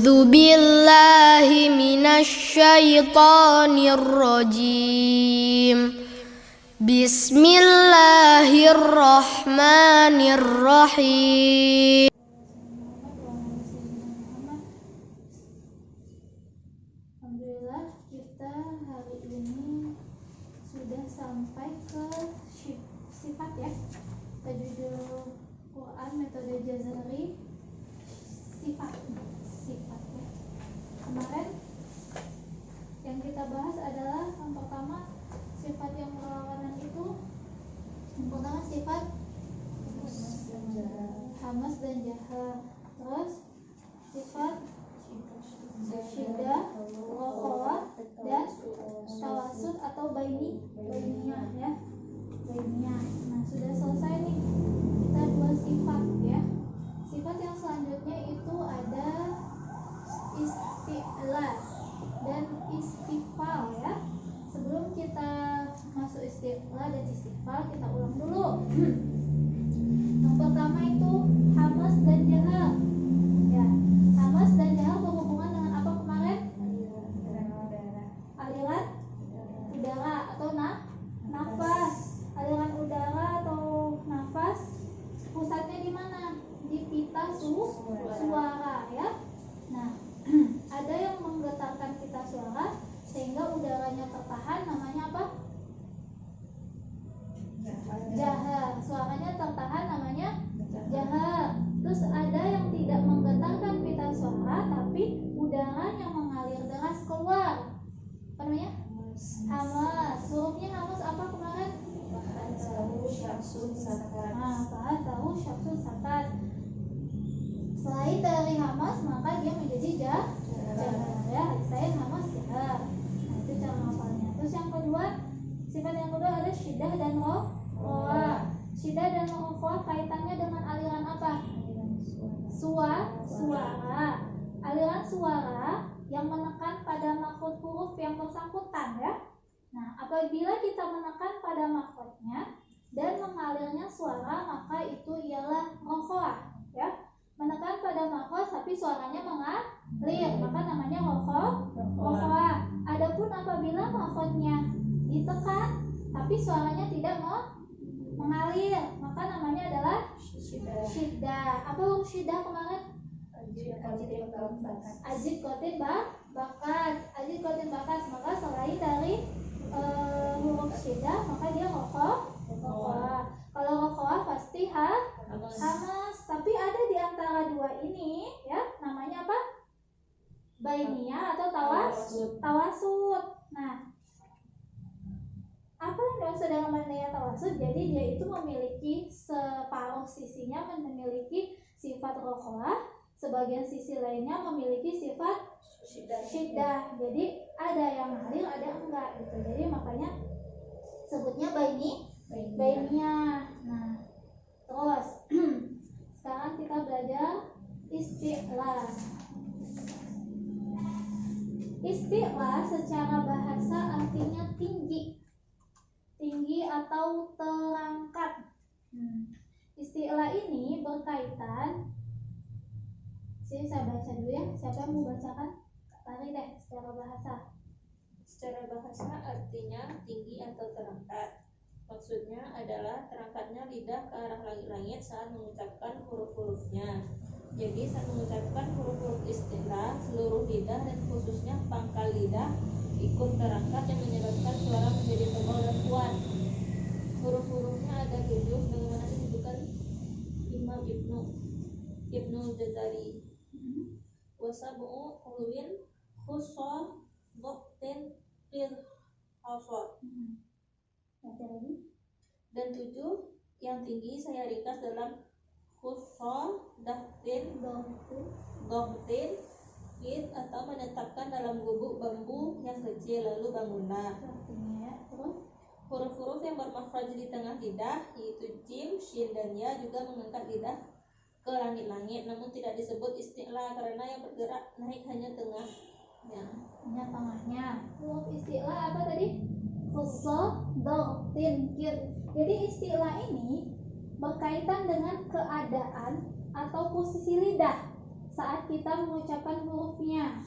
بالله من الشيطان الرجيم بسم الله الرحمن الرحيم. Alhamdulillah kita hari ini sudah sampai ke sifat ya. Tajwidul Quran metode Jazari sifat ya. Kemarin yang kita bahas adalah yang pertama sifat yang berlawanan itu, yang pertama sifat hamas dan jahar, terus sifat syiddah, rokhawah, dan tawasud atau bainiyah ya. Bainiyah. Nah, sudah selesai nih. Kita dua sifat ya. Sifat yang selanjutnya itu ada isti'la dan istifal ya. Sebelum kita masuk isti'la dan istifal, kita ulang dulu. Yang pertama itu hamas dan jahar. Ya, hamas dan jahar berhubungan dengan apa kemarin? Aliran udara atau nafas. Aliran udara atau nafas pusatnya di mana? Di pita suara ya. Nah, ada yang menggetarkan pita suara sehingga udaranya tertahan, namanya apa? Jahar. Suaranya tertahan namanya jahar. Terus ada yang tidak menggetarkan pita suara tapi udaranya mengalir deras keluar. Apa namanya? Hamas. Hurufnya hamas apa kemarin? Tahu syaksun sakat. Selain dari hamas maka dia menjadi jahar ya. Saya hamas jahar. Nah, itu cara hafalnya. Terus yang kedua, sifat yang kedua ada syiddah dan rokhawah. Syiddah dan rokhawah kaitannya dengan aliran apa? Suara. Aliran suara yang menekan pada makhraj huruf yang bersangkutan ya. Nah, apabila kita menekan pada makhrajnya dan mengalirnya suara, maka itu ialah rokhawah ya. Menekan pada makhraj tapi suaranya mengalir, maka namanya rokhawah. Adapun apabila makhrajnya ditekan tapi suaranya tidak mengalir, maka namanya adalah syiddah. Apa huruf syiddah kemarin? Ajid kotin bakat. Ajid kotin bakat. Maka selain dari huruf syiddah maka dia rokhawah. Kalau rokhawah pasti hamas. Tapi ada di antara dua ini ya, namanya apa? Bainiyah atau tawasud. Nah, apa yang dimaksud dengan bainiyah tawasud? Jadi dia itu memiliki separuh sisinya memiliki sifat rokhawah, sebagian sisi lainnya memiliki sifat syiddah. Jadi ada yang ngalir, ada yang enggak gitu. Jadi makanya sebutnya bainiyah. Nah, terus sekarang kita belajar isti'la. Isti'la secara bahasa artinya tinggi atau terangkat. Isti'la ini berkaitan. Sini saya baca dulu ya. Siapa yang mau bacakan? Tari deh secara bahasa. Secara bahasa artinya tinggi atau terangkat. Maksudnya adalah terangkatnya lidah ke arah langit-langit saat mengucapkan huruf-hurufnya. Jadi saat mengucapkan huruf-huruf isti'la, seluruh lidah dan khususnya pangkal lidah ikut terangkat yang menyebabkan suara menjadi tebal dan kuat. Huruf-hurufnya ada 7 sebagaimana disebutkan Imam Ibnu Jazari. Wasab'u hurufin khussa dhaqtin fil awsat. Dan 7 yang tinggi saya ringkas dalam khussa dhaqtin fil atau menetapkan dalam gubuk bambu yang kecil lalu bangunlah. Huruf-huruf yang bermakhraj di tengah lidah yaitu jim, shin dan ya juga mengangkat lidah ke langit-langit, namun tidak disebut isti'la karena yang bergerak naik hanya tengahnya. Hanya tengahnya. Huruf isti'la apa tadi? Khussa, dhaqtin, kir. Jadi isti'la ini berkaitan dengan keadaan atau posisi lidah saat kita mengucapkan hurufnya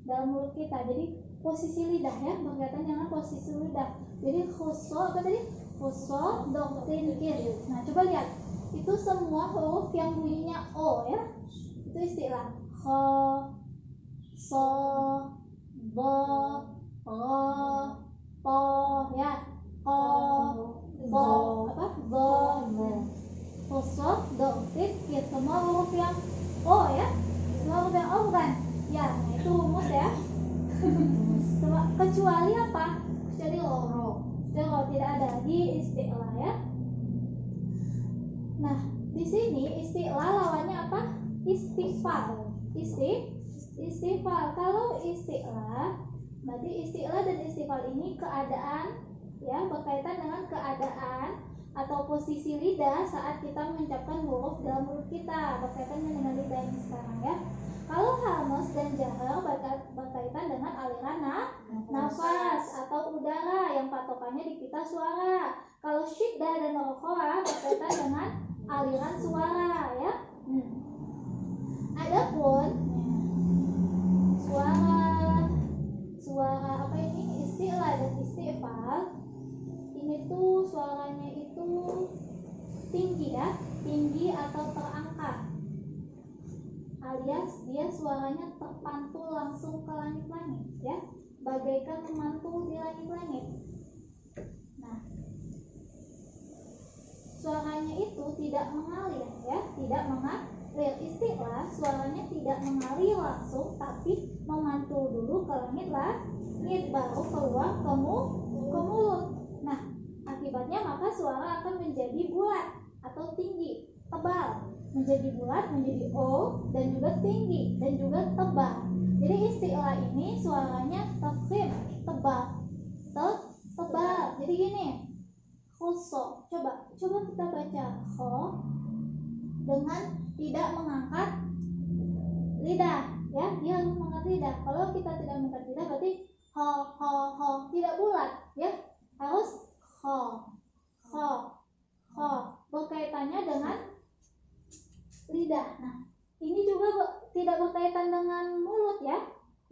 dalam mulut kita. Jadi posisi lidah ya, berkaitan dengan posisi lidah. Jadi khuso, apa tadi? Khuso, doktin, kir. Nah coba lihat, itu semua huruf yang bunyinya O ya, itu istilah. Kho, so, bo, ro, po ya, ko, bo, apa? Bo, khuso, doktin, kir. Semua huruf yang O ya, semua huruf yang O bukan? Ya, nah itu rumus ya. Kecuali apa? Kecuali ro, tidak ada lagi istilah ya. Nah, di sini istilah lawannya apa? Istifal. Istifal. Kalau istilah, berarti istilah dan istifal ini keadaan ya, berkaitan dengan keadaan atau posisi lidah saat kita mengucapkan huruf dalam mulut kita, berkaitan dengan lidah ini sekarang ya. Kalau hamas dan jahar berkaitan dengan aliran nafas atau udara yang patokannya di pita suara. Kalau syiddah dan rokhoa berkaitan dengan aliran suara ya. Adapun suara apa ini, istilah dan istifal, ini tuh suaranya itu tinggi ya, tinggi atau terangkat, alias dia suaranya terpantul langsung ke langit-langit ya, bagaikan memantul di langit-langit. Nah, suaranya itu tidak mengalir ya, tidak mengalir. Istilah suaranya tidak mengalir langsung, tapi memantul dulu ke langit baru keluar ke mulut. Nah, akibatnya maka suara akan menjadi bulat atau tinggi, tebal. Menjadi bulat, menjadi O, dan juga tinggi, dan juga tebal. Jadi istilah ini suaranya tafkhim, tebal, tebal. Jadi gini, khuso. Coba kita baca kho dengan tidak mengangkat lidah, ya. Dia harus mengangkat lidah. Kalau kita tidak mengangkat lidah, berarti ho, tidak bulat, ya. Harus kho. Berkaitannya dengan lidah. Nah, ini juga tidak berkaitan dengan mulut ya.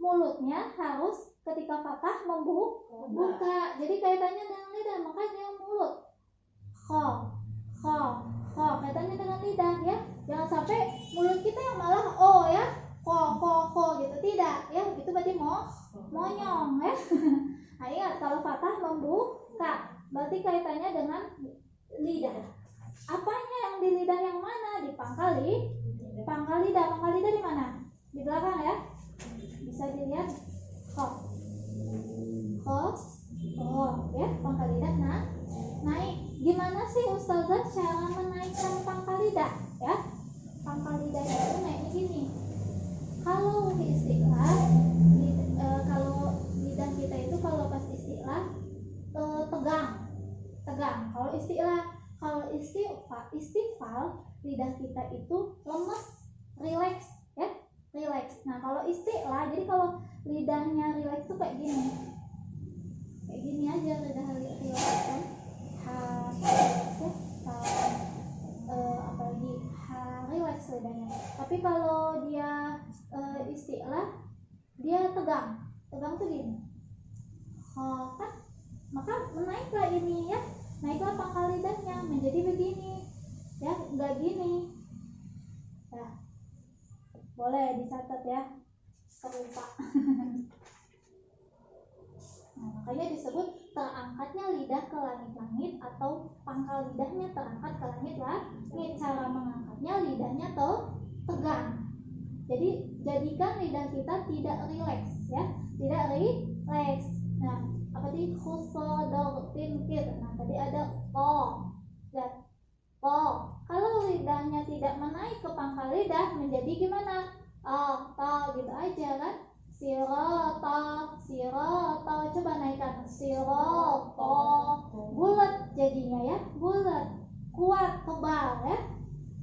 Mulutnya harus ketika patah membuka. Jadi kaitannya dengan lidah, makanya mulut. Kho. Kaitannya dengan lidah ya. Jangan sampai mulut kita yang malah O ya. Kho gitu. Tidak ya. Itu berarti monyong ya. Nah, ingat kalau patah membuka, berarti kaitannya dengan lidah. Apanya yang di lidah yang mana? Di pangkal lidah. Pangkal lidah di mana? Di belakang ya. Bisa dilihat. Kho, ya, pangkal lidah. Nah, naik. Gimana sih Ustazah cara menaikkan pangkal lidah? Ya, pangkal lidah itu naiknya gini. Kalau istilah, kalau lidah kita itu kalau pas istilah tegang. Kalau istifal lidah kita itu lemes, relax ya, relax. Nah kalau istilah, jadi kalau lidahnya relax tuh kayak gini aja lidah relax kan. Apalagi relax lidahnya. Tapi kalau dia istilah, dia tegang tuh gini. Kan maka menaiklah ini ya, naiklah pangkal lidahnya menjadi begini ya, enggak gini ya. Boleh dicatat ya, terlupa. Nah, makanya disebut terangkatnya lidah ke langit-langit atau pangkal lidahnya terangkat ke langit-langit. Cara mengangkatnya lidahnya tegang. Jadi jadikan lidah kita tidak rileks ya, tidak rileks. Nah, apa tadi khusodortin kir. Nah, tadi ada to dan to. Kalau lidahnya tidak menaik ke pangkal lidah menjadi gimana? To gitu aja kan. Siroto. Coba naikkan siroto. Bulat jadinya ya, bulat, kuat, tebal ya.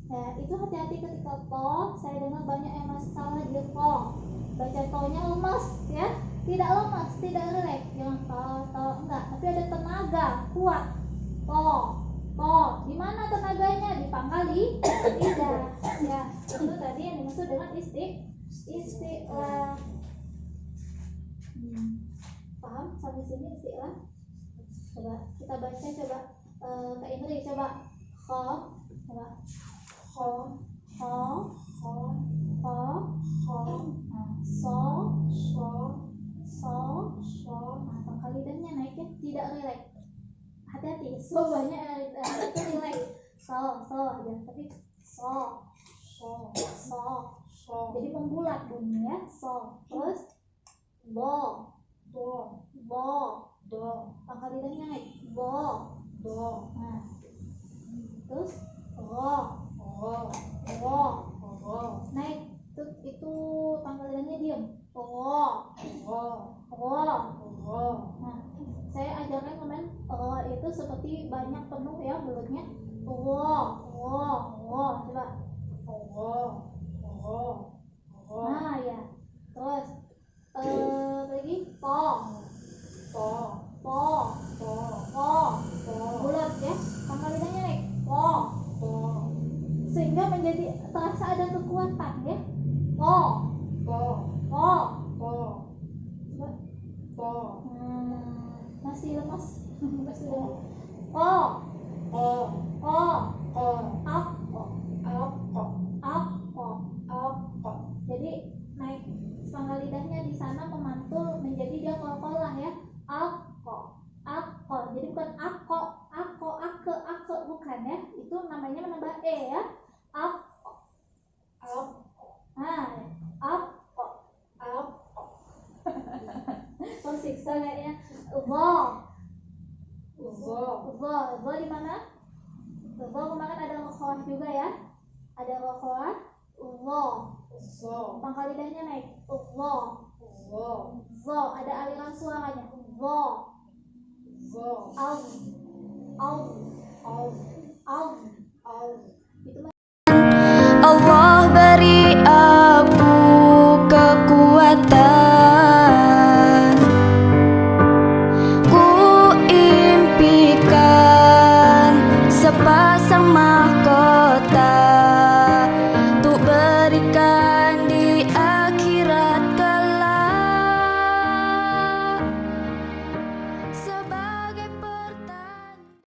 Nah, itu hati-hati ketika to. Saya dengar banyak yang masih salah di to. Baca to-nya lemas ya. Tidak lemas, tidak rileks. Jangan to, enggak, tapi ada tenaga, kuat. To. Di mana tenaganya? Di pangkal lidah. Ya. Itu tadi yang dimaksud dengan isti'la. Paham sampai sini isti'la? Coba kita baca coba. Kak Indri coba. Kho, coba. Kho, kho, kho, kho, kho. So, so, so, so. Nah, pangkal lidahnya naiknya tidak relax. Hati-hati, so banyak itu relax. So aja, tapi so, jadi membulat bunyinya so. Terus bo, pangkal lidahnya naik bo. Nah, terus ro, naik itu pangkal lidahnya diam. Ro. Nah, saya ajarkan kemarin itu seperti banyak penuh ya mulutnya. Coba. Nah ya. Terus lagi po. Bulat ya. Pangkal lidahnya naik. Po. Sehingga menjadi terasa ada kekuatan ya. Po. Coba. Masih lemas. Po. Jadi naik pangkal lidahnya di sana memantul menjadi dia qalqalah ya. Ako. Jadi bukan ako, ake bukan ya. Itu namanya menambah e ya. Ako. Nah, ako. Tersiksa kayaknya. Dha di mana? Dha kemarin ada rokhawah juga ya. Ada rokhawah. Pangkal lidahnya naik. Ada aliran suaranya. Itu Allah beri